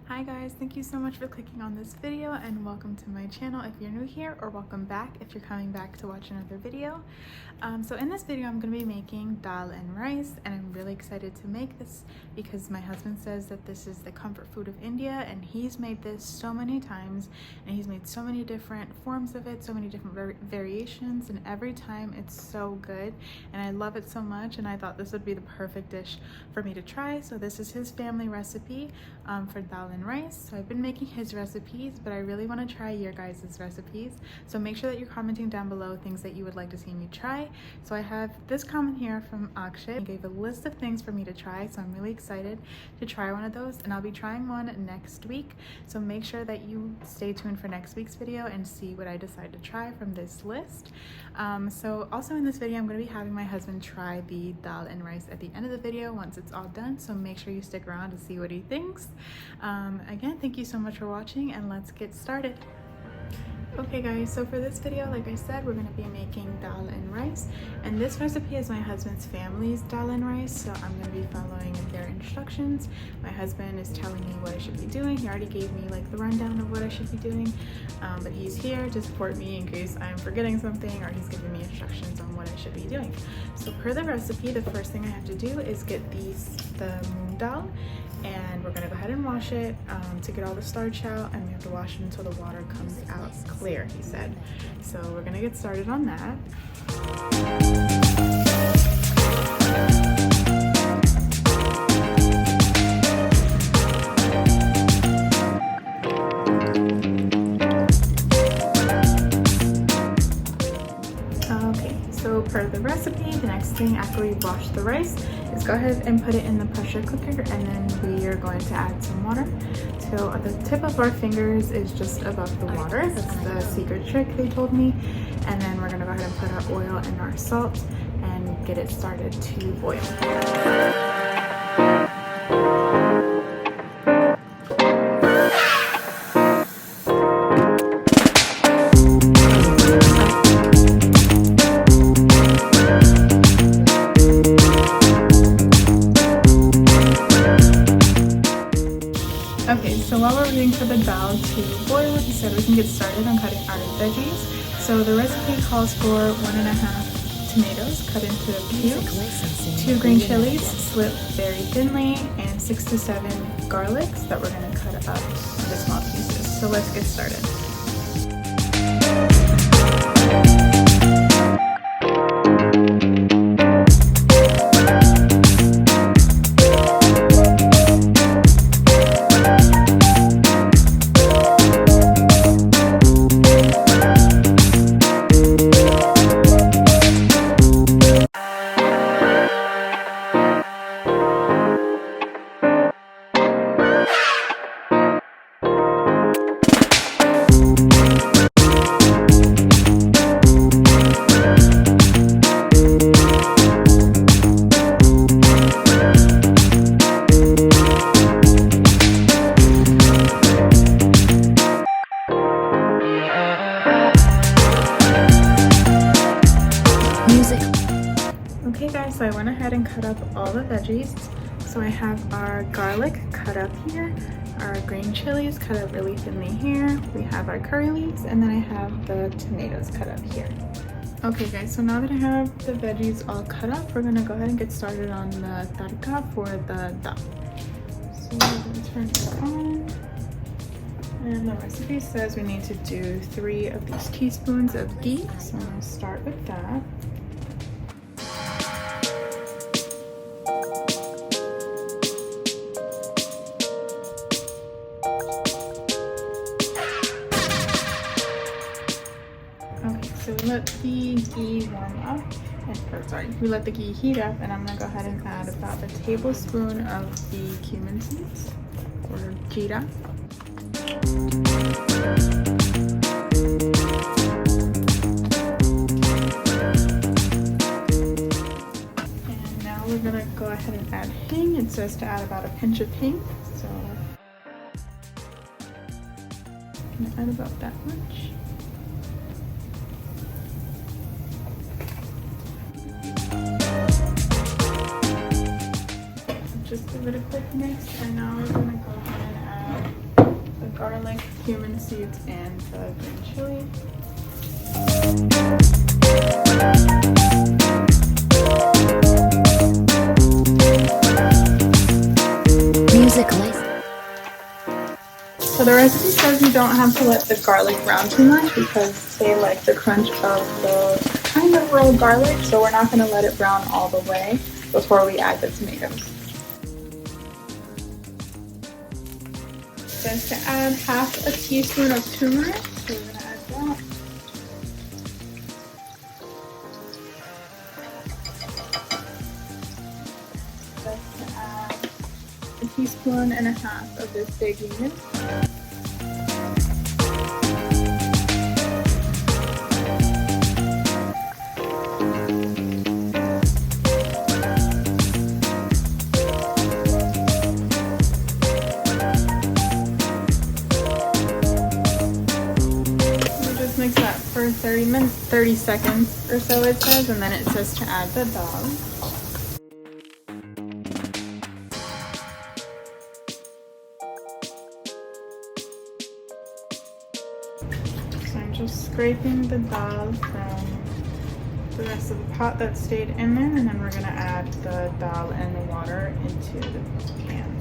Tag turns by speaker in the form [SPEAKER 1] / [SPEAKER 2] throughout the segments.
[SPEAKER 1] Hi guys, thank you so much for clicking on this video and welcome to my channel if you're new here, or welcome back if you're coming back to watch another video. So in this video I'm going to be making dal and rice, and I'm really excited to make this because my husband says that this is the comfort food of India, and he's made this so many times and he's made so many different forms of it, so many different variations, and every time it's so good and I love it so much, and I thought this would be the perfect dish for me to try. So this is his family recipe for dal and rice. So I've been making his recipes, but I really want to try your guys' recipes, so make sure that you're commenting down below things that you would like to see me try. So I have this comment here from Akshay. He gave a list of things for me to try, so I'm really excited to try one of those, and I'll be trying one next week, so make sure that you stay tuned for next week's video and see what I decide to try from this list. So also in this video I'm going to be having my husband try the dal and rice at the end of the video once it's all done, so make sure you stick around to see what he thinks. Again, thank you so much for watching, and let's get started. Okay guys, so for this video, like I said, we're going to be making dal and rice, and this recipe is my husband's family's dal and rice, so I'm going to be following their instructions. My husband is telling me what I should be doing. He already gave me like the rundown of what I should be doing, but he's here to support me in case I'm forgetting something, or he's giving me instructions on what I should be doing. So per the recipe, the first thing I have to do is get the moong dal, and we're gonna go ahead and wash it to get all the starch out, and we have to wash it until the water comes out clear, he said. So we're gonna get started on that. Okay, so per the recipe, the next thing after we wash the rice is go ahead and put it in the pressure cooker, and then we are going to add some water till the tip of our fingers is just above the water. That's the secret trick they told me. And then we're gonna go ahead and put our oil and our salt and get it started to boil. Okay, so while we're waiting for the dal to boil, he said we can get started on cutting our veggies. So the recipe calls for 1.5 tomatoes cut into cubes, 2 green chilies slit very thinly, and 6 to 7 garlics that we're going to cut up into small pieces. So let's get started. Okay guys, so I went ahead and cut up all the veggies. So I have our garlic cut up here, our green chilies cut up really thinly here, we have our curry leaves, and then I have the tomatoes cut up here. Okay guys, so now that I have the veggies all cut up, we're gonna go ahead and get started on the tadka for the dal. So we're gonna turn it on. And the recipe says we need to do 3 of these teaspoons of ghee, so I'm gonna start with that. So we let the ghee warm up, we let the ghee heat up, and I'm gonna go ahead and add about a tablespoon of the cumin seeds, or jeera. And now we're gonna go ahead and add hing. It says to add about a pinch of hing, so I'm gonna add about that much. Just give it a quick mix, and now we're going to go ahead and add garlic, cumin seeds, and the green chili. So the recipe says you don't have to let the garlic brown too much because they like the crunch of the kind of raw garlic, so we're not going to let it brown all the way before we add the tomatoes. It says to add half a teaspoon of turmeric, so we're going to add that. It says to add a teaspoon and a half of this big onion. Mix that for 30 seconds or so it says, and then it says to add the dal. So I'm just scraping the dal from the rest of the pot that stayed in there, and then we're going to add the dal and the water into the pan.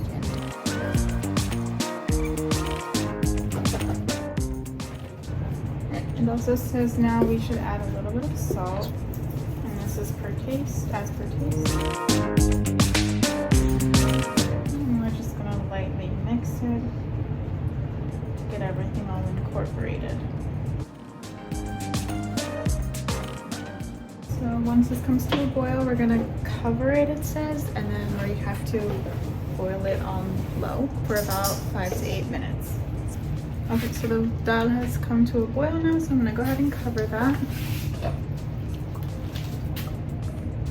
[SPEAKER 1] It also says now we should add a little bit of salt, and this is per taste, as per taste. And we're just going to lightly mix it to get everything all incorporated. So once this comes to a boil, we're going to cover it, it says, and then we have to boil it on low for about 5 to 8 minutes. Okay, so the dal has come to a boil now, so I'm going to go ahead and cover that.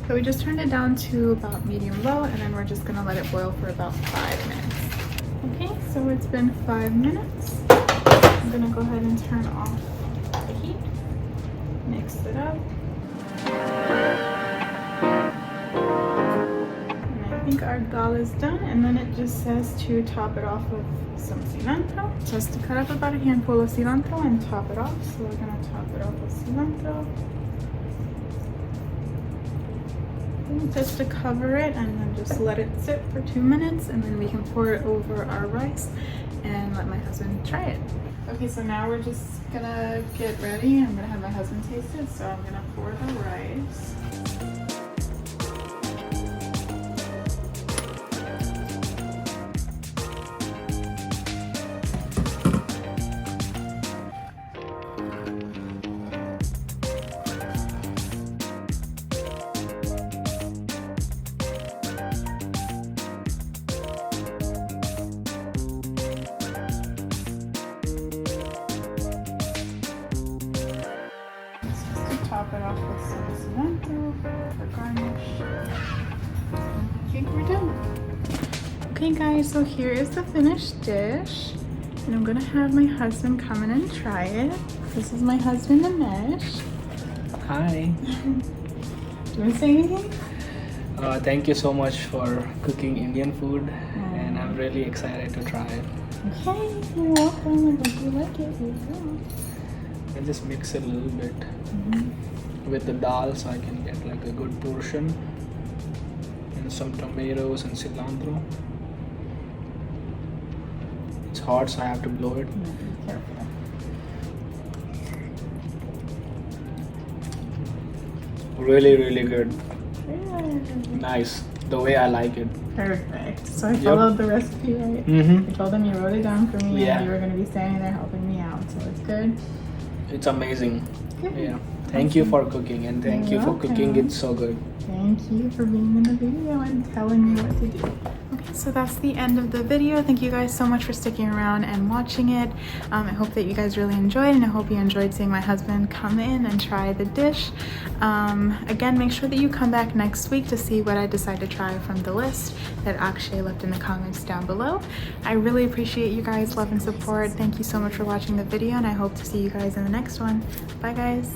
[SPEAKER 1] So we just turned it down to about medium-low, and then we're just going to let it boil for about 5 minutes. Okay, so it's been 5 minutes. I'm going to go ahead and turn off the heat, mix it up. And I think our dal is done, and then it just says to top it off with some cilantro. It says to cut up about a handful of cilantro and top it off. So we're going to top it off with cilantro. And just to cover it, and then just let it sit for 2 minutes, and then we can pour it over our rice and let my husband try it. Okay, so now we're just gonna get ready. I'm gonna have my husband taste it, so I'm gonna pour the rice. Top it off with some cilantro for garnish. I think we're done. Okay guys, so here is the finished dish. And I'm gonna have my husband come in and try it. This is my husband, Amesh.
[SPEAKER 2] Hi.
[SPEAKER 1] Do you want to say anything?
[SPEAKER 2] Thank you so much for cooking Indian food, and I'm really excited to try it.
[SPEAKER 1] Okay, you're welcome. I hope you like it. Here you go.
[SPEAKER 2] I just mix it a little bit with the dal so I can get like a good portion, and some tomatoes and cilantro. It's hot, so I have to blow it.
[SPEAKER 1] Be careful.
[SPEAKER 2] Really, really good.
[SPEAKER 1] Good.
[SPEAKER 2] Nice. The way I like it.
[SPEAKER 1] Perfect. So I followed the recipe, right?
[SPEAKER 2] Mm-hmm.
[SPEAKER 1] I told them you wrote it down for me,
[SPEAKER 2] Yeah.
[SPEAKER 1] and you were going to be standing there helping me out, so it's good.
[SPEAKER 2] It's amazing.
[SPEAKER 1] Good.
[SPEAKER 2] Yeah. Thank you for cooking, and thank you
[SPEAKER 1] You're
[SPEAKER 2] for cooking
[SPEAKER 1] welcome.
[SPEAKER 2] it so good.
[SPEAKER 1] Thank you for being in the video and telling me what to do. Okay, so that's the end of the video. Thank you guys so much for sticking around and watching it. I hope that you guys really enjoyed, and I hope you enjoyed seeing my husband come in and try the dish. Again, make sure that you come back next week to see what I decide to try from the list that Akshay left in the comments down below. I really appreciate you guys' love and support. Thank you so much for watching the video, and I hope to see you guys in the next one. Bye guys.